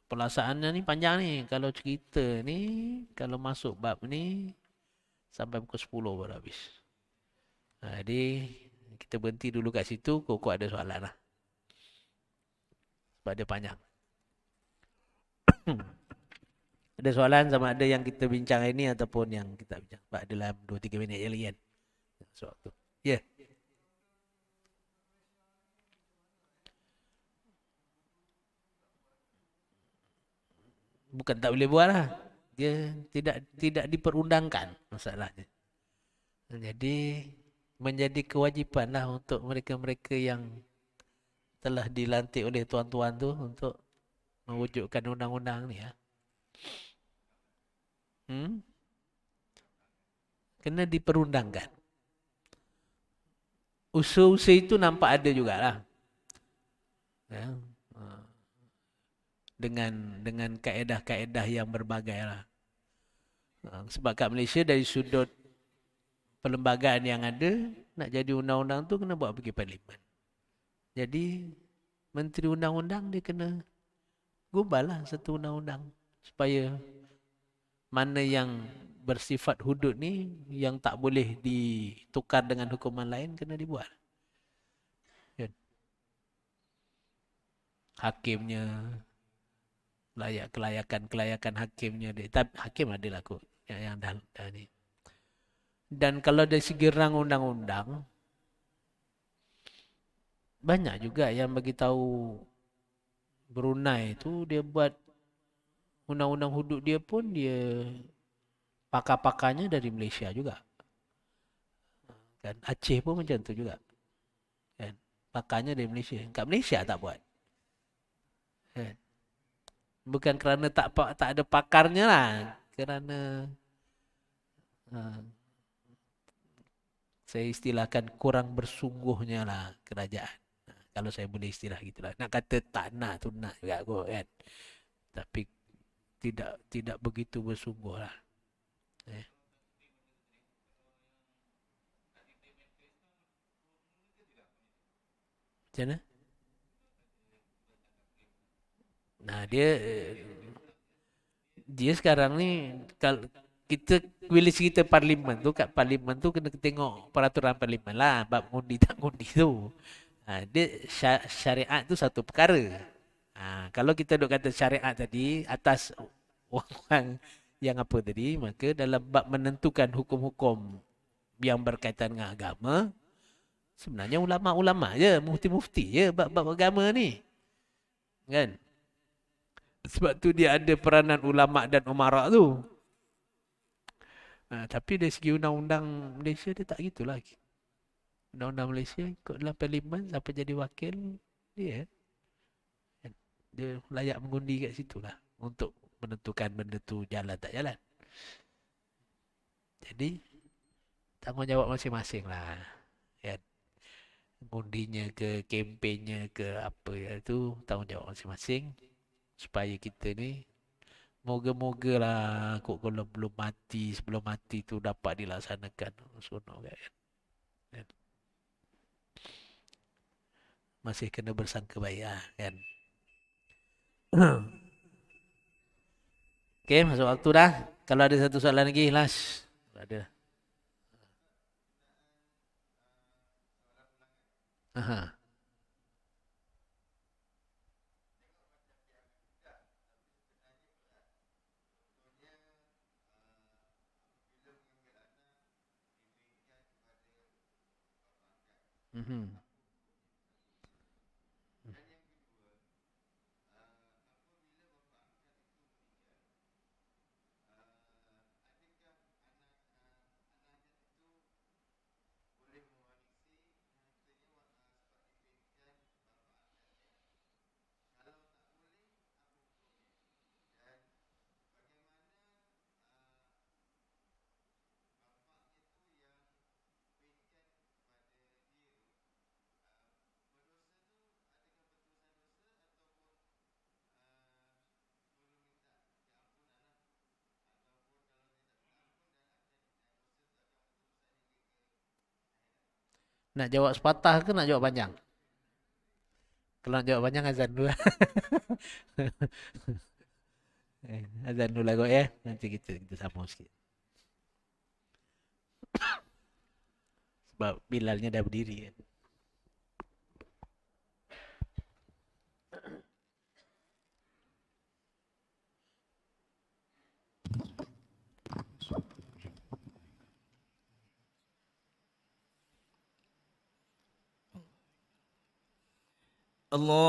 Pelaksanaannya ni panjang ni. Kalau cerita ni, kalau masuk bab ni, sampai pukul 10 baru habis. Jadi, kita berhenti dulu kat situ, kok ada soalan lah. Sebab dia panjang. Ada soalan sama ada yang kita bincang hari ni ataupun yang kita bincang. Sebab dalam 2-3 minit je lagi kan. Soal tu. Ya. Yeah. Bukan tak boleh buat lah. Dia tidak diperundangkan masalahnya. Jadi, menjadi kewajipan lah untuk mereka-mereka yang telah dilantik oleh tuan-tuan tu untuk mewujudkan undang-undang ni. Kena diperundangkan. Usaha-usaha itu nampak ada jugalah. Ya. Dengan kaedah-kaedah yang berbagai lah. Sebab kat Malaysia dari sudut perlembagaan yang ada, nak jadi undang-undang tu kena buat pergi parlimen. Jadi, Menteri Undang-Undang dia kena gubal lah satu undang-undang. Supaya mana yang bersifat hudud ni, yang tak boleh ditukar dengan hukuman lain, kena dibuat. Hakimnya, kelayakan hakimnya dia. Tapi hakim adalah kot yang dah ni. Dan kalau dari segi rang undang-undang, banyak juga yang bagi tahu Brunei tu dia buat undang-undang hudud dia pun dia pakar-pakarnya dari Malaysia juga. Kan Aceh pun macam tu juga. Kan pakarnya dari Malaysia. Kat Malaysia tak buat. Kan? Bukan kerana tak ada pakarnya lah. Kerana saya istilahkan kurang bersungguhnya lah kerajaan. Kalau saya boleh istilah gitulah. Nak kata tak nak tu nak juga kot kan. Tapi tidak begitu bersungguh lah. Macam mana? Nah dia sekarang ni kalau kita bila cerita parlimen tu kat parlimen tu kena tengok peraturan parlimen lah bab ngundi tak ngundi tu. Dia syariat tu satu perkara. Kalau kita duk kata syariat tadi atas orang yang apa tadi, maka dalam bab menentukan hukum-hukum yang berkaitan dengan agama, sebenarnya ulama-ulama je, mufti-mufti je bab-bab agama ni. Kan? Sebab tu dia ada peranan ulama dan umara tu. Tapi dari segi undang-undang Malaysia dia tak gitulah. Undang-undang Malaysia ikut dalam parlimen siapa jadi wakil dia. Dia layak mengundi kat situ lah untuk menentukan benda tu jalan tak jalan. Jadi tanggungjawab masing-masing lah. Kan? Undinya ke, kempennya ke apa ya tu tanggungjawab masing-masing. Supaya kita ni moga-moga lah kok kalau belum mati, sebelum mati tu dapat dilaksanakan. Sunok kan. Masih kena bersangka baik lah kan. Okey, masuk waktu dah. Kalau ada satu soalan lagi, last. Ada. Aha. Mhm. Nak jawab sepatah ke nak jawab panjang? Kalau nak jawab panjang azan dulu. Azan dulu lah kot ya. Nanti kita sambung sikit. Sebab Bilalnya dah berdiri kan. Allahu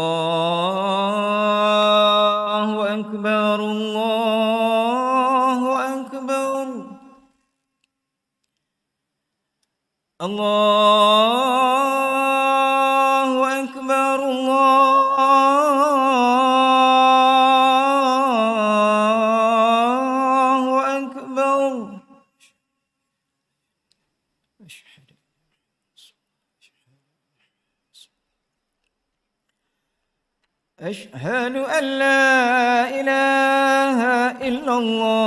Akbar, Allahu Akbar. Allahu Akbar, Allahu Akbar. أشهد أن لا إله إلا الله.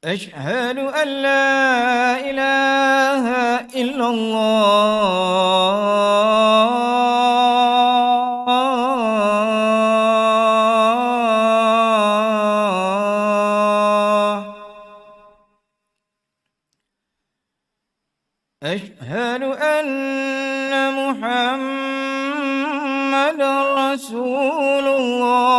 أشهد أن لا إله إلا الله. أشهد أن محمد رسول الله.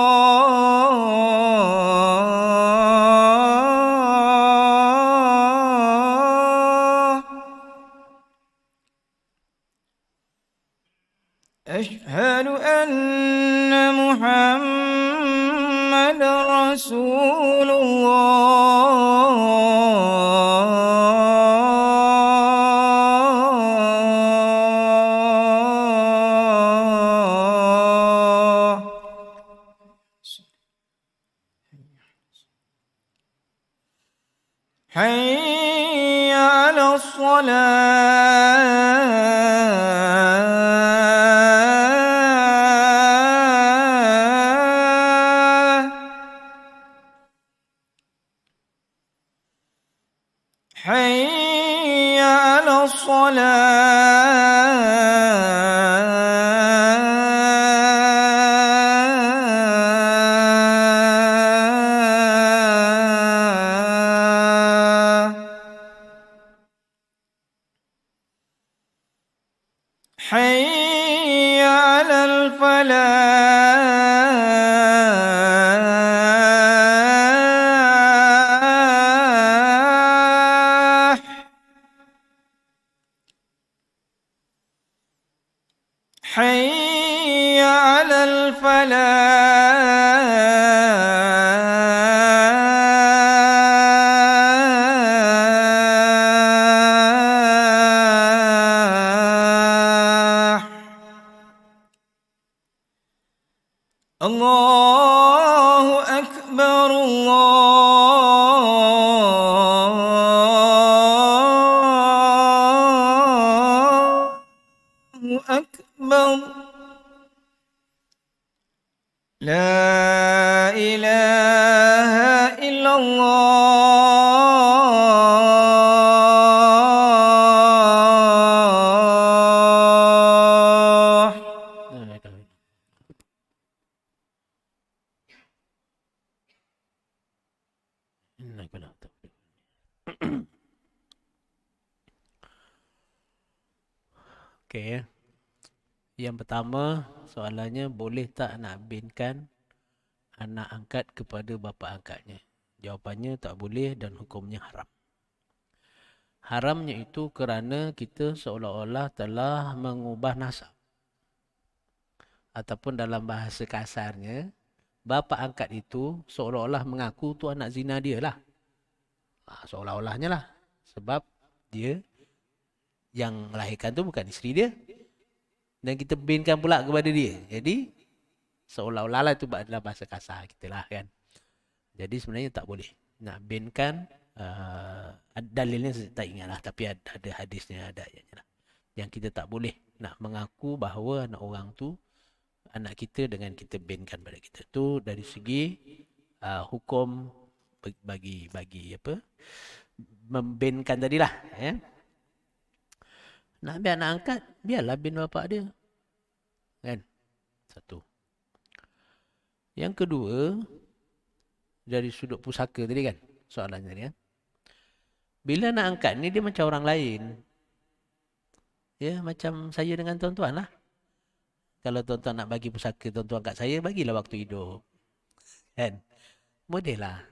أشهد أن محمد رسول الله. حي على الصلاة. حي على الصلاة. حي على الفلاح. حي على الفلاح. الله أكبر، الله أكبر. لا إله إلا الله. Okey ya. Yang pertama soalannya boleh tak nak binkan anak angkat kepada bapa angkatnya? Jawapannya tak boleh dan hukumnya haram. Haramnya itu kerana kita seolah-olah telah mengubah nasab. Ataupun dalam bahasa kasarnya, bapa angkat itu seolah-olah mengaku tu anak zina dia lah. Seolah-olahnya lah. Sebab dia yang melahirkan tu bukan isteri dia. Dan kita binkan pula kepada dia. Jadi, seolah-olah lah itu adalah bahasa kasar kita lah kan. Jadi sebenarnya tak boleh. Nak binkan, dalilnya saya tak ingat lah. Tapi ada hadisnya, ada ayatnya lah. Yang kita tak boleh nak mengaku bahawa anak orang tu anak kita dengan kita binkan pada kita. Tu dari segi hukum bagi apa? Membinkan tadilah. Nak ambil anak angkat, biarlah bin bapak dia. Kan? Satu. Yang kedua, dari sudut pusaka tadi kan, soalan tadi kan. Bila nak angkat ni dia macam orang lain. Ya, macam saya dengan tuan-tuan lah. Kalau tuan-tuan nak bagi pusaka tuan-tuan kat saya, bagilah waktu hidup. Kan? Boleh lah.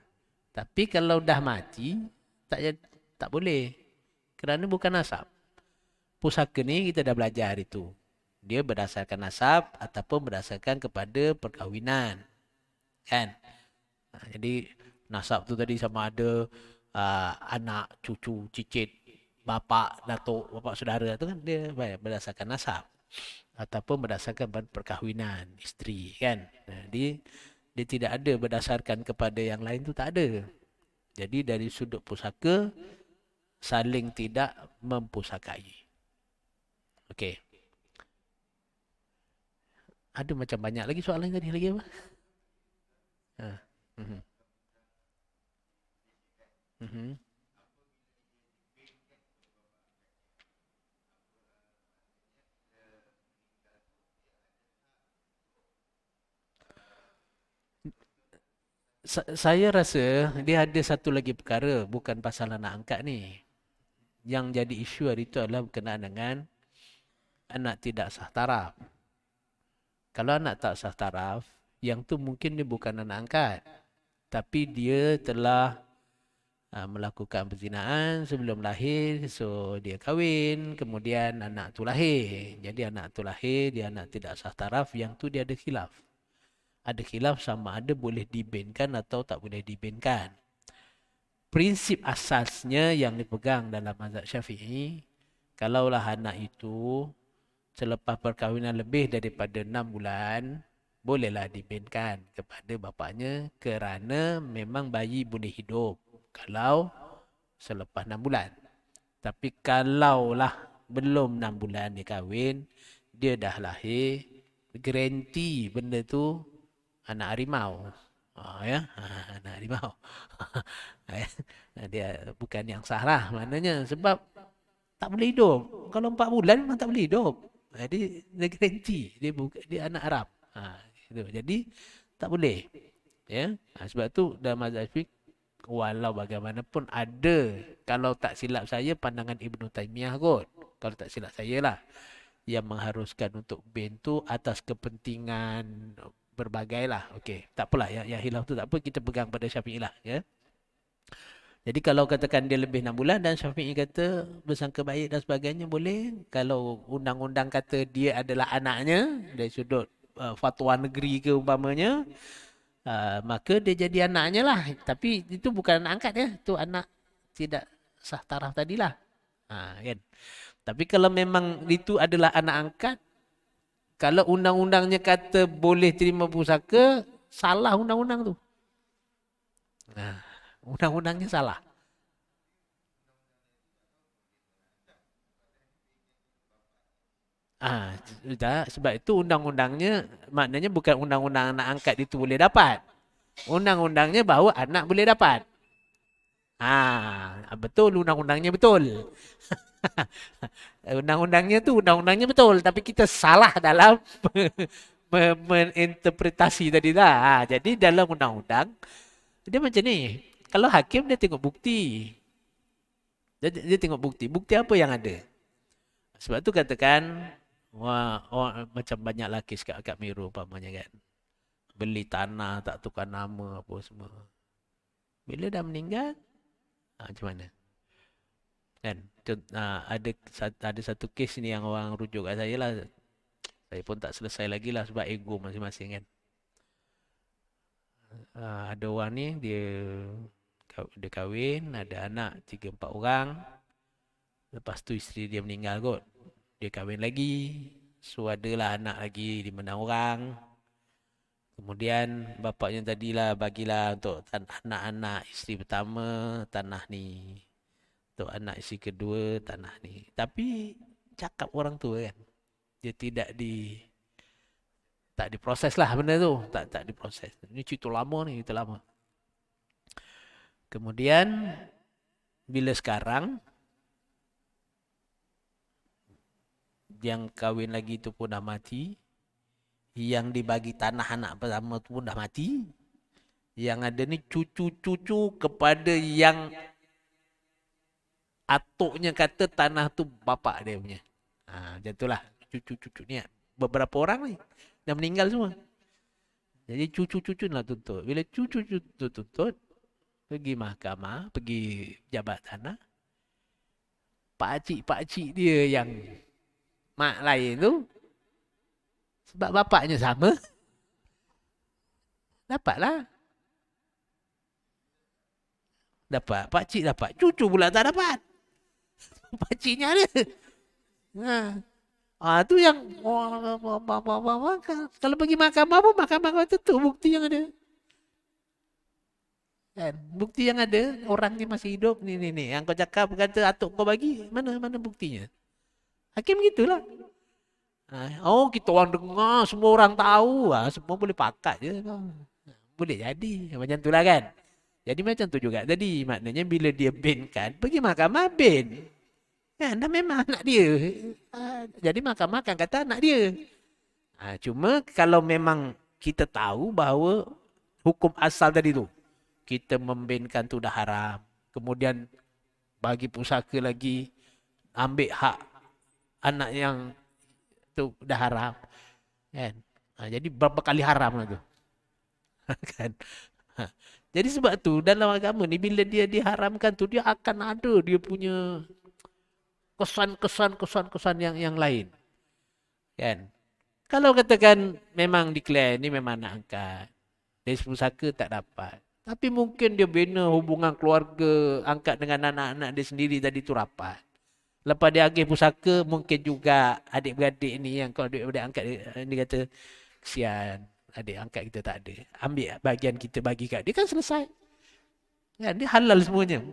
Tapi kalau dah mati, tak boleh. Kerana bukan nasab. Pusaka ni kita dah belajar itu. Dia berdasarkan nasab ataupun berdasarkan kepada perkahwinan. Kan? Jadi nasab tu tadi sama ada anak, cucu, cicit, bapa, datuk, bapa saudara tu kan dia berdasarkan nasab. Ataupun berdasarkan perkahwinan, isteri kan. Jadi dia tidak ada berdasarkan kepada yang lain tu tak ada. Jadi dari sudut pusaka saling tidak mempusakai. Okey. Ada macam banyak lagi soalan tadi lagi apa? Mhm. Mhm. Saya rasa dia ada satu lagi perkara bukan pasal anak angkat ni. Yang jadi isu hari itu adalah berkenaan dengan anak tidak sah taraf. Kalau anak tak sah taraf, yang tu mungkin dia bukan anak angkat. Tapi dia telah melakukan perzinaan sebelum lahir, so dia kahwin, kemudian anak tu lahir. Jadi anak tu lahir, dia anak tidak sah taraf, yang tu dia ada khilaf. Ada khilaf sama ada boleh dibinkan atau tak boleh dibinkan. Prinsip asasnya yang dipegang dalam mazhab Syafi'i, kalaulah anak itu selepas perkahwinan lebih daripada 6 bulan, bolehlah dibinkan kepada bapaknya kerana memang bayi boleh hidup kalau selepas 6 bulan. Tapi kalaulah belum 6 bulan dia kahwin, dia dah lahir, garanti benda tu anak harimau. Anak harimau. Dia bukan yang sah lah maknanya sebab tak boleh hidup. Kalau 4 bulan memang tak boleh hidup. Jadi dia garanti dia anak Arab. Gitu. Jadi tak boleh. Ya. Sebab tu dalam mazhab fiqh walau bagaimanapun ada, kalau tak silap saya pandangan Ibnu Taimiyah kot. Kalau tak silap saya lah, yang mengharuskan untuk bin tu atas kepentingan berbagai lah. Okey, tak apalah yang hilaf tu tak apa, kita pegang pada Syafi'i lah ya. Jadi kalau katakan dia lebih 6 bulan dan Syafi'i kata bersangka baik dan sebagainya boleh. Kalau undang-undang kata dia adalah anaknya dari sudut fatwa negeri ke umpamanya, maka dia jadi anaknya lah. Tapi itu bukan anak angkat ya, itu anak tidak sah taraf tadilah. Kan. Tapi kalau memang itu adalah anak angkat, kalau undang-undangnya kata boleh terima pusaka, salah undang-undang tu. Undang-undangnya salah. Sebab itu undang-undangnya maknanya bukan undang-undang anak angkat itu boleh dapat. Undang-undangnya bahawa anak boleh dapat. Betul undang-undangnya betul. Undang-undangnya betul, tapi kita salah dalam menginterpretasi tadi lah. Jadi dalam undang-undang dia macam ni. Kalau hakim dia tengok bukti. Dia tengok bukti. Bukti apa yang ada? Sebab tu katakan macam banyak laki kat Miru umpamanya kan. beli tanah, tak tukar nama apa semua. Bila dah meninggal, macam mana? Kan? Ada satu kes ni yang orang rujuk kat saya lah. Saya pun tak selesai lagi lah sebab ego masing-masing kan. Ada orang ni, dia kahwin, ada anak 3-4 orang. Lepas tu isteri dia meninggal kot. Dia kahwin lagi. So adalah anak lagi 5-6 orang. Kemudian bapaknya tadilah bagilah untuk anak-anak isteri pertama tanah ni. Untuk anak isteri kedua tanah ni. Tapi cakap orang tu kan. Dia tak diproses lah benda tu. Tak diproses. Ini cerita lama ni, cerita lama. Kemudian bila sekarang yang kahwin lagi tu pun dah mati. Yang dibagi tanah anak pertama tu pun dah mati. Yang ada ni cucu-cucu kepada yang atuknya kata tanah tu bapak dia punya. Macam itulah cucu-cucu ni. Beberapa orang ni dah meninggal semua. Jadi cucu-cucu nak tuntut. Bila cucu-cucu tuntut, pergi mahkamah, pergi jabat tanah. Pakcik-pakcik dia yang mak lain tu, sebab bapaknya sama, dapatlah. Dapat. Pakcik dapat. Cucu pula tak dapat. Pakciknya ada. Tu yang kalau pergi mahkamah pun mahkamah kata tu bukti yang ada. Kan? Bukti yang ada orang ni masih hidup ni. Yang kau cakap kata atuk kau bagi, mana buktinya? Hakim gitulah. Kita orang dengar, semua orang tahu. Semua boleh pakat je. Boleh jadi. Macam tu lah kan. Jadi macam tu juga. Jadi maknanya bila dia binkan, pergi mahkamah bin. Kan, dah memang anak dia. Jadi mahkamah akan kata anak dia. Cuma kalau memang kita tahu bahawa hukum asal tadi tu, kita membinkan tu dah haram. Kemudian bagi pusaka lagi, ambil hak anak yang tu dah haram. Kan? Jadi berapa kali haram lah tu. Kan? Jadi sebab tu dalam agama ni bila dia diharamkan tu dia akan ada dia punya kesan yang lain. Kan? Kalau katakan memang declare ni memang nak angkat. Dari pusaka tak dapat. Tapi mungkin dia bina hubungan keluarga angkat dengan anak-anak dia sendiri tadi tu rapat. Lepas dia agih pusaka mungkin juga adik-beradik ni yang kalau adik-beradik angkat dia kata kesian. Adik angkat kita tak ada. Ambil bahagian kita bagi kat dia kan selesai. Kan? Dia halal semuanya.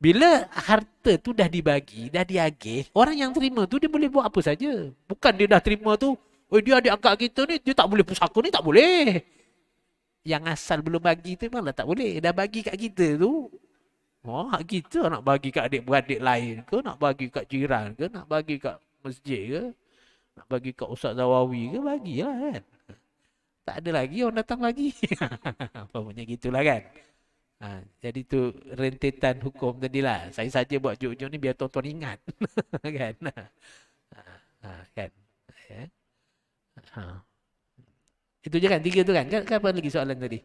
Bila harta tu dah dibagi, dah diagih, orang yang terima tu dia boleh buat apa saja. Bukan dia dah terima tu, dia adik angkat kita ni, dia tak boleh pusaka ni, tak boleh. Yang asal belum bagi tu memang tak boleh. Dah bagi kat kita tu, hak kita nak bagi kat adik-beradik lain ke, nak bagi kat jiran ke, nak bagi kat masjid ke, nak bagi kat Ustaz Zawawi ke, bagilah kan. Tak ada lagi orang datang bagi. Apa punya gitulah kan. Jadi tu rentetan hukum tadilah. Saya saja buat joke-joke ni biar tuan-tuan ingat. Kan. Kan. Ya. Itu je kan, 3 tu kan. Apa lagi soalan tadi?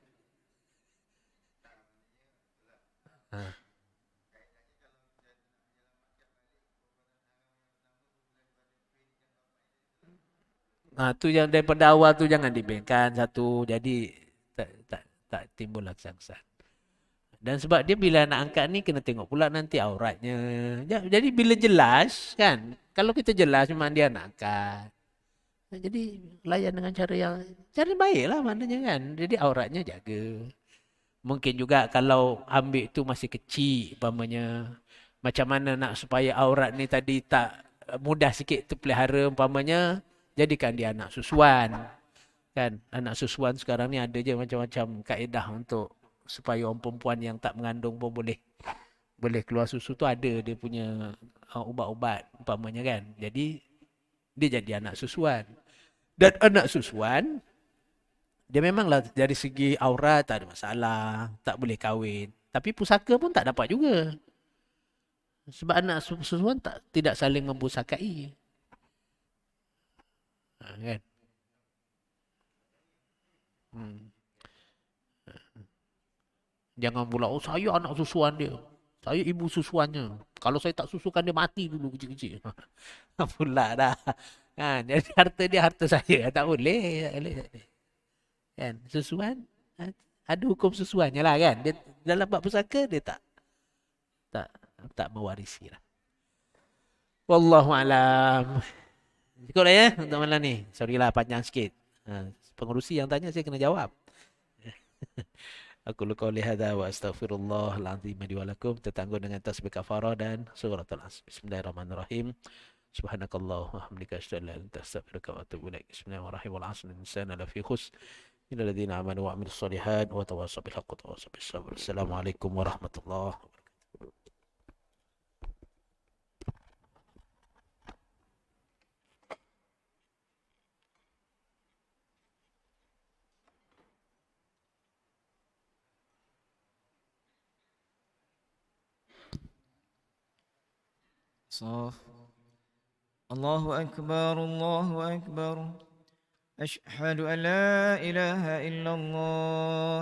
Tu yang daripada awal tu jangan dibiarkan satu. Jadi tak timbul kesan-kesan. Dan sebab dia bila nak angkat ni kena tengok pula nanti auratnya. Jadi bila jelas kan, kalau kita jelas memang dia nak angkat. Jadi layan dengan cara baik lah maknanya kan. Jadi auratnya jaga. Mungkin juga kalau ambil tu masih kecil umpamanya. Macam mana nak supaya aurat ni tadi tak mudah sikit terpelihara umpamanya. Jadikan dia anak susuan. Kan? Anak susuan sekarang ni ada je macam-macam kaedah untuk supaya orang perempuan yang tak mengandung pun boleh keluar susu tu ada dia punya ubat-ubat umpamanya kan. Jadi dia jadi anak susuan. Dan anak susuan dia memanglah dari segi aurat tak ada masalah, tak boleh kahwin. Tapi pusaka pun tak dapat juga. Sebab anak susuan tidak saling mempusakai. Kan? Hmm. Jangan pula, oh saya anak susuan dia. Saya ibu susuannya. Kalau saya tak susukan dia mati dulu kecil-kecil. Pula dah. Kan, jadi harta dia harta saya. Tak boleh. Tak boleh. Kan, susuan. Ada hukum susuannya lah kan. Dia, dalam bab pusaka dia tak tak mewarisi lah. Wallahu alam. Cukup lah ya untuk malam ni. Sorry lah panjang sikit. Pengurusi yang tanya saya kena jawab. Aku qauli hadza wa astaghfirullahal azim li wa lakum. Tertangguh dengan tasbih kafarah dan suratul Asr. Bismillahirrahmanirrahim. Subhanakallah wa hamdika asyhadu an la ilaha illa anta astaghfiruka wa atubu ilaik. Bismillahirrahmanirrahim. Wal 'asri insana lafi khusr. Illal ladzina amanu wa 'amilus shalihat wa tawassaw bil haqqi wa tawassaw bis sabr. Assalamualaikum warahmatullahi wabarakatuh. صف. الله أكبر الله أكبر. أشهد أن لا إله إلا الله.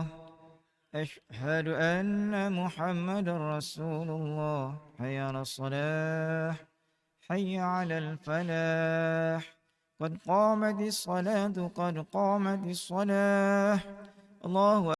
أشهد أن محمد رسول الله. حي على الصلاة حي على الفلاح. قد قامت الصلاة قد قامت الصلاة. الله